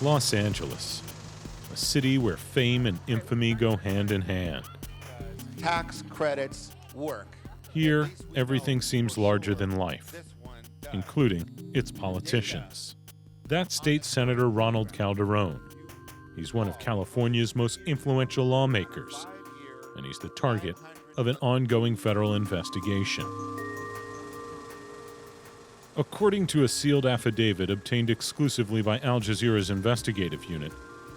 Los Angeles, a city where fame and infamy go hand in hand. Tax credits work. Here, everything seems larger than life, including its politicians. That's State Senator Ronald Calderon. He's one of California's most influential lawmakers, and he's the target of an ongoing federal investigation. According to a sealed affidavit obtained exclusively by Al Jazeera's investigative unit,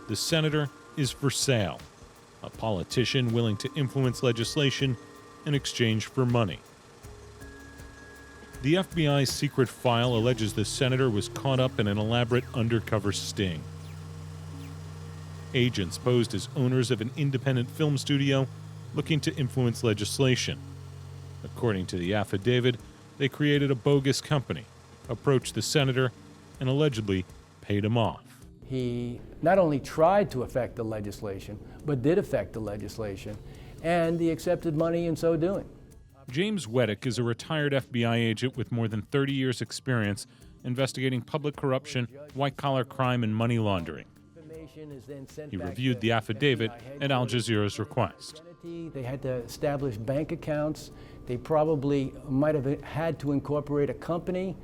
the senator is for sale, a politician willing to influence legislation in exchange for money. The FBI's secret file alleges the senator was caught up in an elaborate undercover sting. Agents posed as owners of an independent film studio looking to influence legislation. According to the affidavit, they created a bogus company, approached the senator, and allegedly paid him off. He not only tried to affect the legislation, but did affect the legislation, and he accepted money in so doing. James Weddick is a retired FBI agent with more than 30 years' experience investigating public corruption, white-collar crime, and money laundering. He reviewed the affidavit at Al Jazeera's request. They had to establish bank accounts. They probably might have had to incorporate a company.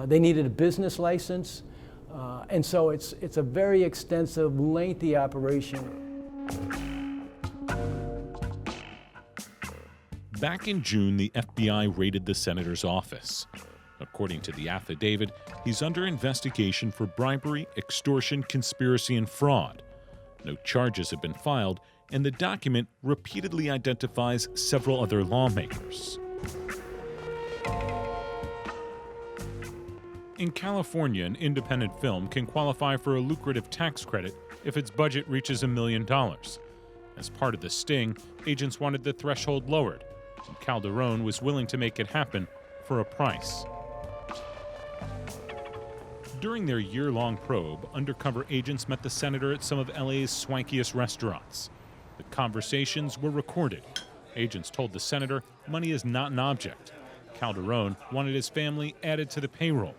They needed a business license. And so it's a very extensive, lengthy operation. Back in June, the FBI raided the senator's office. According to the affidavit, he's under investigation for bribery, extortion, conspiracy, and fraud. No charges have been filed, and the document repeatedly identifies several other lawmakers. In California, an independent film can qualify for a lucrative tax credit if its budget reaches $1 million. As part of the sting, agents wanted the threshold lowered, and Calderon was willing to make it happen for a price. During their year-long probe, undercover agents met the senator at some of LA's swankiest restaurants. The conversations were recorded. Agents told the senator money is not an object. Calderon wanted his family added to the payroll.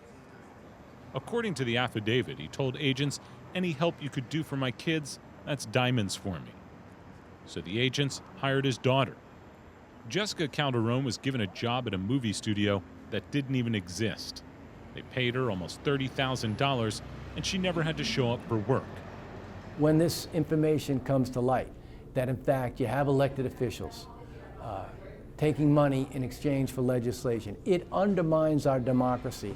According to the affidavit, he told agents, "Any help you could do for my kids, that's diamonds for me." So the agents hired his daughter. Jessica Calderon was given a job at a movie studio that didn't even exist. They paid her almost $30,000, and she never had to show up for work. When this information comes to light, that in fact you have elected officials taking money in exchange for legislation, it undermines our democracy.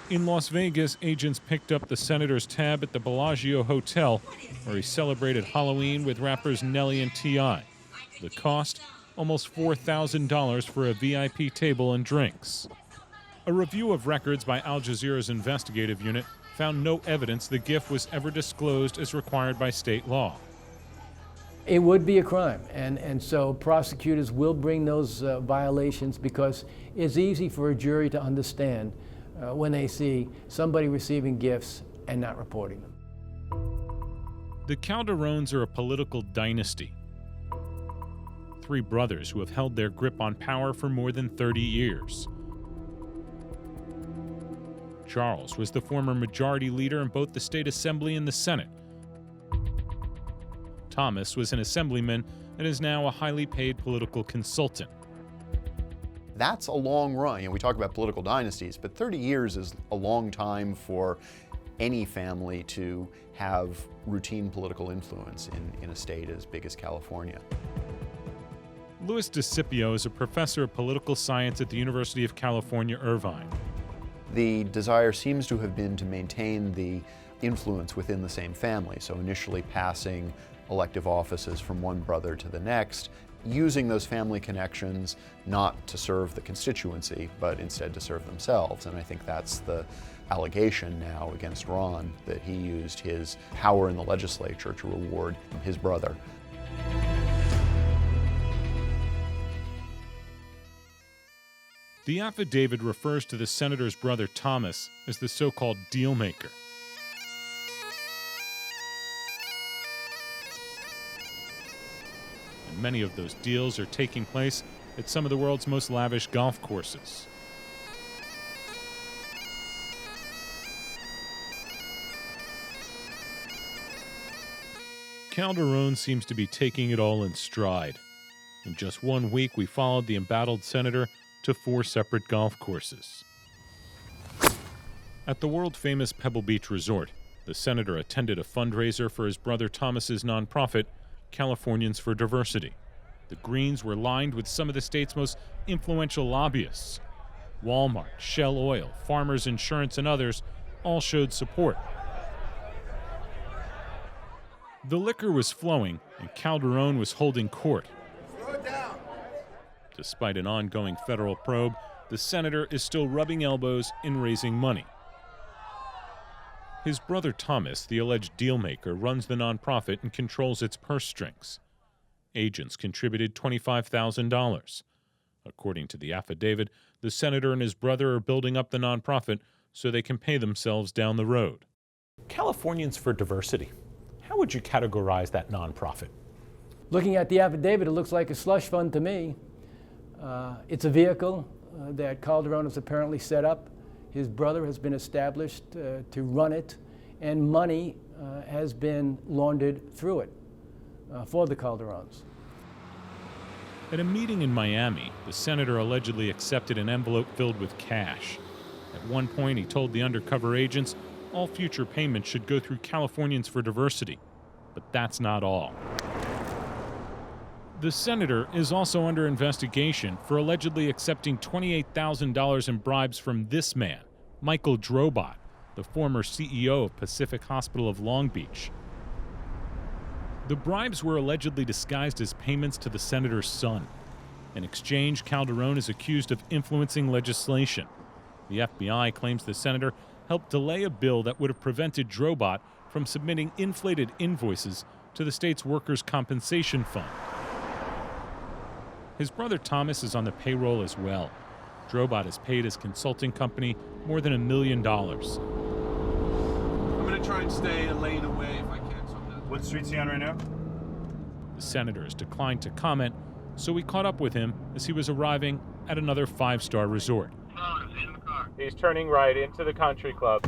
In Las Vegas, agents picked up the senator's tab at the Bellagio Hotel, where he celebrated Halloween with rappers Nelly and T.I. The cost? Almost $4,000 for a VIP table and drinks. A review of records by Al Jazeera's investigative unit found no evidence the gift was ever disclosed as required by state law. It would be a crime, and so prosecutors will bring those violations because it's easy for a jury to understand when they see somebody receiving gifts and not reporting them. The Calderons are a political dynasty. 3 brothers who have held their grip on power for more than 30 years. Charles was the former majority leader in both the state assembly and the Senate. Thomas was an assemblyman and is now a highly paid political consultant. That's a long run. We talk about political dynasties, but 30 years is a long time for any family to have routine political influence in a state as big as California. Louis DeCipio is a professor of political science at the University of California, Irvine. The desire seems to have been to maintain the influence within the same family, so initially passing elective offices from one brother to the next, using those family connections not to serve the constituency, but instead to serve themselves. And I think that's the allegation now against Ron, that he used his power in the legislature to reward his brother. The affidavit refers to the senator's brother Thomas as the so-called deal maker. And many of those deals are taking place at some of the world's most lavish golf courses. Calderon seems to be taking it all in stride. In just 1 week, we followed the embattled senator to 4 separate golf courses. At the world-famous Pebble Beach Resort, the senator attended a fundraiser for his brother Thomas's nonprofit, Californians for Diversity. The greens were lined with some of the state's most influential lobbyists. Walmart, Shell Oil, Farmers Insurance, and others all showed support. The liquor was flowing, and Calderon was holding court. Slow it down. Despite an ongoing federal probe, the senator is still rubbing elbows in raising money. His brother Thomas, the alleged dealmaker, runs the nonprofit and controls its purse strings. Agents contributed $25,000. According to the affidavit, the senator and his brother are building up the nonprofit so they can pay themselves down the road. Californians for Diversity. How would you categorize that nonprofit? Looking at the affidavit, it looks like a slush fund to me. It's a vehicle that Calderon has apparently set up. His brother has been established to run it, and money has been laundered through it for the Calderons. At a meeting in Miami, the senator allegedly accepted an envelope filled with cash. At one point, he told the undercover agents all future payments should go through Californians for Diversity. But that's not all. The senator is also under investigation for allegedly accepting $28,000 in bribes from this man, Michael Drobot, the former CEO of Pacific Hospital of Long Beach. The bribes were allegedly disguised as payments to the senator's son. In exchange, Calderon is accused of influencing legislation. The FBI claims the senator helped delay a bill that would have prevented Drobot from submitting inflated invoices to the state's workers' compensation fund. His brother Thomas is on the payroll as well. Drobot has paid his consulting company more than $1 million. I'm going to try and stay a lane away if I can. What street's he on right now? The senator has declined to comment, so we caught up with him as he was arriving at another 5-star resort. He's turning right into the country club.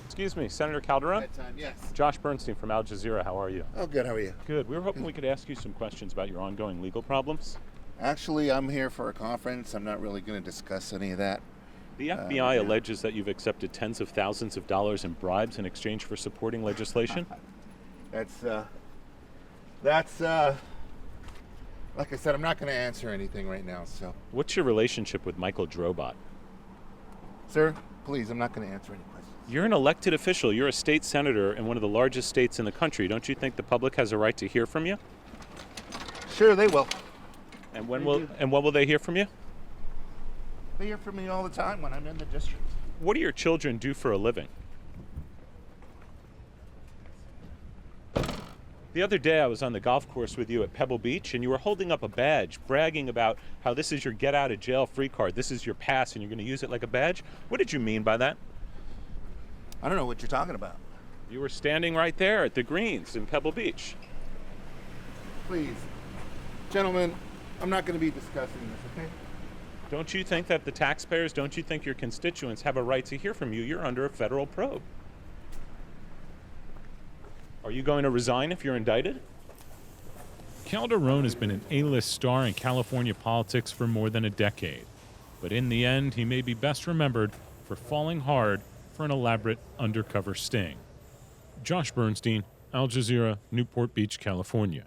Excuse me, Senator Calderon? Bedtime, yes. Josh Bernstein from Al Jazeera. How are you? Oh, good. How are you? Good. We were hoping we could ask you some questions about your ongoing legal problems. Actually, I'm here for a conference. I'm not really going to discuss any of that. The FBI alleges that you've accepted tens of thousands of dollars in bribes in exchange for supporting legislation. That's like I said, I'm not going to answer anything right now, so. What's your relationship with Michael Drobot? Sir, please, I'm not going to answer any questions. You're an elected official. You're a state senator in one of the largest states in the country. Don't you think the public has a right to hear from you? Sure, they will. And when will they hear from you? They hear from me all the time when I'm in the district. What do your children do for a living? The other day I was on the golf course with you at Pebble Beach, and you were holding up a badge, bragging about how this is your get-out-of-jail-free card. This is your pass, and you're going to use it like a badge. What did you mean by that? I don't know what you're talking about. You were standing right there at the greens in Pebble Beach. Please, gentlemen, I'm not going to be discussing this, okay? Don't you think that the taxpayers, don't you think your constituents have a right to hear from you? You're under a federal probe. Are you going to resign if you're indicted? Calderon has been an A-list star in California politics for more than a decade. But in the end, he may be best remembered for falling hard for an elaborate undercover sting. Josh Bernstein, Al Jazeera, Newport Beach, California.